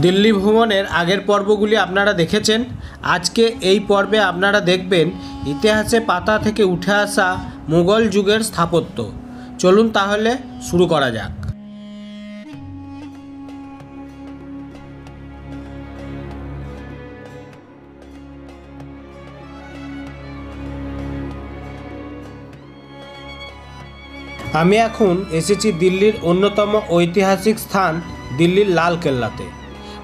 দিল্লি ভ্রমণের আগের পর্বগুলি আপনারা দেখেছেন। আজকে এই পর্বে আপনারা দেখবেন ইতিহাসে পাতা থেকে উঠে আসা মুঘল যুগের স্থাপত্য। চলুন তাহলে শুরু করা যাক। আমি এখন এসেছি দিল্লির অন্যতম ঐতিহাসিক স্থান দিল্লির লাল কেল্লাতে।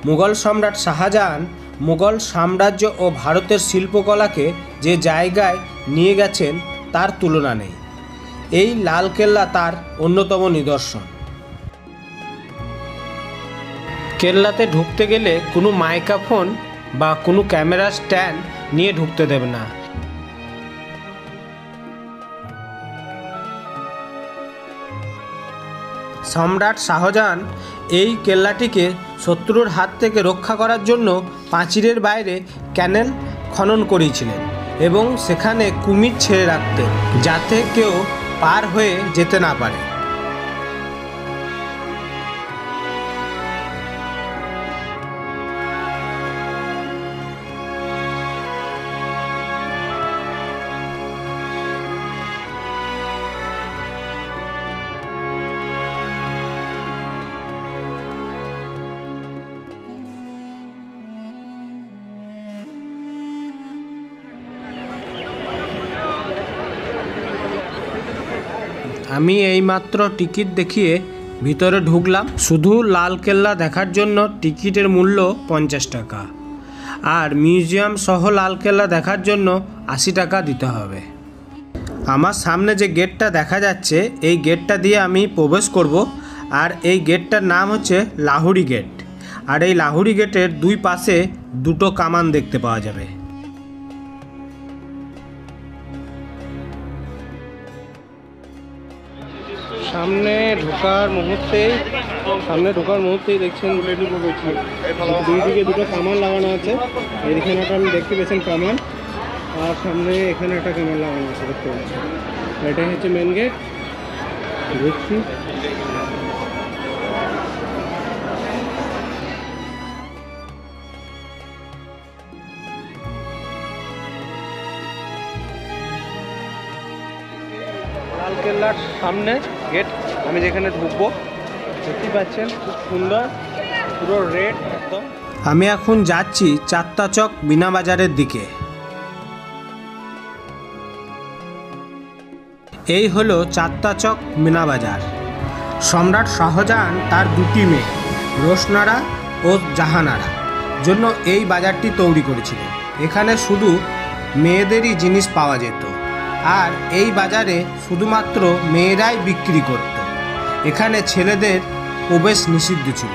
মুঘল সম্রাট শাহজাহান মুঘল সাম্রাজ্য ও ভারতের শিল্পকলাকে যে জায়গায় নিয়ে গেছেন তার তুলনা নেই। এই লাল কেল্লা তার অন্যতম নিদর্শন। কেল্লাতে ঢুকতে গেলে কোনো মাইক্রোফোন বা কোনো ক্যামেরা স্ট্যান্ড নিয়ে ঢুকতে দেবে না। সম্রাট শাহজাহান এই কেল্লাটিকে শত্রুর হাত থেকে রক্ষা করার জন্য প্রাচীরের বাইরে ক্যানেল খনন করেছিলেন এবং সেখানে কুমির ছেড়ে রাখতেন যাতে কেউ পার হয়ে যেতে না পারে। আমি এইমাত্র টিকিট দেখিয়ে ভিতরে ঢুকলাম। শুধু লাল কেল্লা দেখার জন্য টিকিটের মূল্য 50 টাকা, আর মিউজিয়াম সহ লাল কেল্লা দেখার জন্য 80 টাকা দিতে হবে। আমার সামনে যে গেটটা দেখা যাচ্ছে এই গেটটা দিয়ে আমি প্রবেশ করব, আর এই গেটটার নাম হচ্ছে লাহুরি গেট। আর এই লাহুরি গেটের দুই পাশে দুটো কামান দেখতে পাওয়া যাবে। সামনে ঢোকার মুহূর্তেই দেখছেন দুই দিকে দুটো কামান লাগানো আছে। এইখানে একটা আমি দেখতে পেয়েছেন কামান, আর সামনে এখানে একটা কামান লাগানো আছে দেখতে পাচ্ছেন। এটাই হচ্ছে মেন গেট। দেখছি লাল কেল্লার সামনে গেট, আমি যেখানে ঢুকবো দেখতে পাচ্ছেন খুব সুন্দর, পুরো রেড একদম। আমি এখন যাচ্ছি চাত্তা চক বিনা বাজারের দিকে। এই হলো চাত্তা চক মিনা বাজার। সম্রাট শাহজাহান তার দুটি মেয়ে রোশনারা ও জাহানারা জন্য এই বাজারটি তৈরি করেছিলেন। এখানে শুধু মেয়েদেরই জিনিস পাওয়া যেত, আর এই বাজারে শুধুমাত্র মেয়েরাই বিক্রি করত। এখানে ছেলেদের প্রবেশ নিষিদ্ধ ছিল।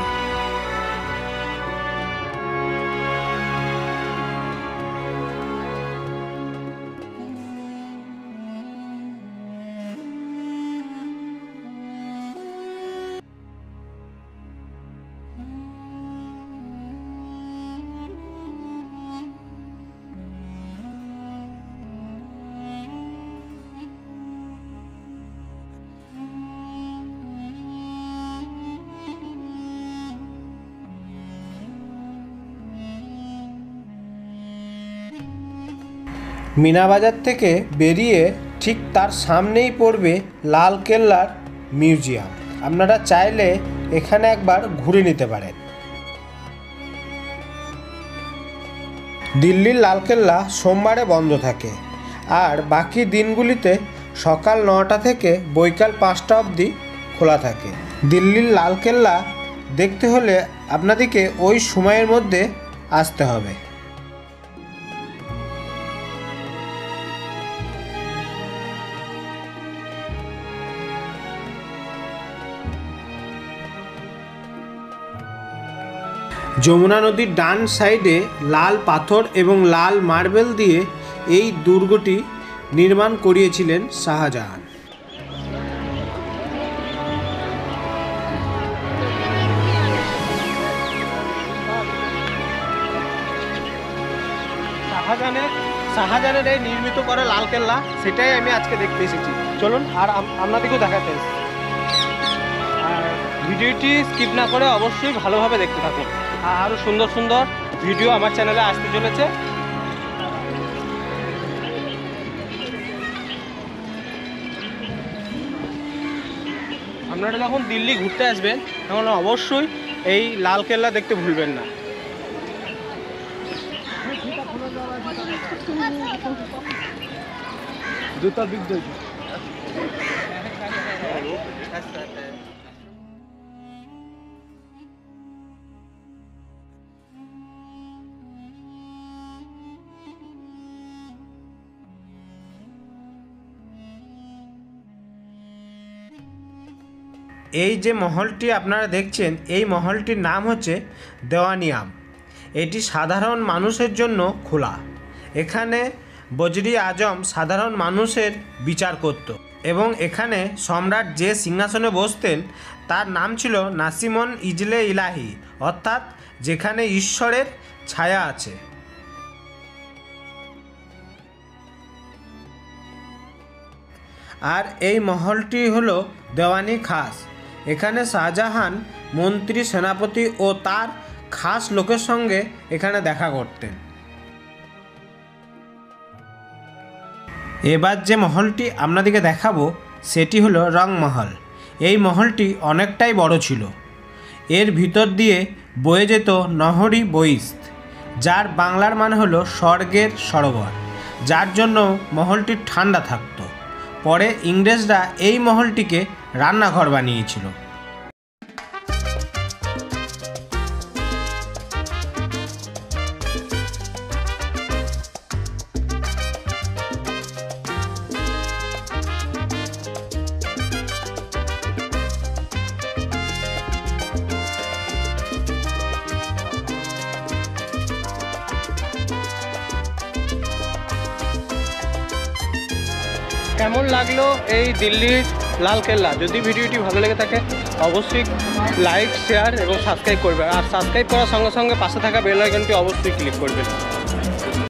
মিনা বাজার থেকে বেরিয়ে ঠিক তার সামনেই পড়বে লাল কেল্লার মিউজিয়াম। আপনারা চাইলে এখানে একবার ঘুরে নিতে পারেন। দিল্লির লাল কেল্লা সোমবারে বন্ধ থাকে, আর বাকি দিনগুলিতে সকাল 9টা থেকে বৈকাল 5টা অবধি খোলা থাকে। দিল্লির লাল কেল্লা দেখতে হলে আপনাদেরকে ওই সময়ের মধ্যে আসতে হবে। যমুনা নদীর ডান সাইডে লাল পাথর এবং লাল মার্বেল দিয়ে এই দুর্গটি নির্মাণ করিয়েছিলেন শাহজাহান। শাহজাহানের এই নির্মিত করা লাল কেল্লা, সেটাই আমি আজকে দেখতে এসেছি। চলুন আর আপনাদেরকেও দেখাতে এসেছি। আর ভিডিওটি স্কিপ না করে অবশ্যই ভালোভাবে দেখতে থাকুন। আরও সুন্দর সুন্দর ভিডিও আমার চ্যানেলে আসতে চলেছে। আপনারা যখন দিল্লি ঘুরতে আসবেন তখন অবশ্যই এই লালকেল্লা দেখতে ভুলবেন না। জুতা বিগ এই যে মহলটি আপনারা দেখছেন, এই মহলটির নাম হচ্ছে দেওয়ানিয়াম। এটি সাধারণ মানুষের জন্য খোলা। এখানে বজরি আজম সাধারণ মানুষের বিচার করত এবং এখানে সম্রাট যে সিংহাসনে বসতেন তার নাম ছিল নাসিমন ইজলে ইলাহি, অর্থাৎ যেখানে ঈশ্বরের ছায়া আছে। আর এই মহলটি হলো দেওয়ানি খাস। এখানে শাহজাহান মন্ত্রী, সেনাপতি ও তার খাস লোকের সঙ্গে এখানে দেখা করতেন। এবার যে মহলটি আপনাদেরকে দেখাবো সেটি হলো রংমহল। এই মহলটি অনেকটাই বড় ছিল। এর ভিতর দিয়ে বয়ে যেত নহরি বইস্ত, যার বাংলার মানে হলো স্বর্গের সরোবর, যার জন্য মহলটি ঠান্ডা থাকতো। পরে ইংরেজরা এই মহলটিকে রান্নাঘর বানিয়েছিল। কেমন লাগলো এই দিল্লির লালকেল্লা? যদি ভিডিওটি ভালো লেগে থাকে অবশ্যই লাইক, শেয়ার এবং সাবস্ক্রাইব করবেন। আর সাবস্ক্রাইব করার সঙ্গে সঙ্গে পাশে থাকা বেল আইকনটি অবশ্যই ক্লিক করবেন।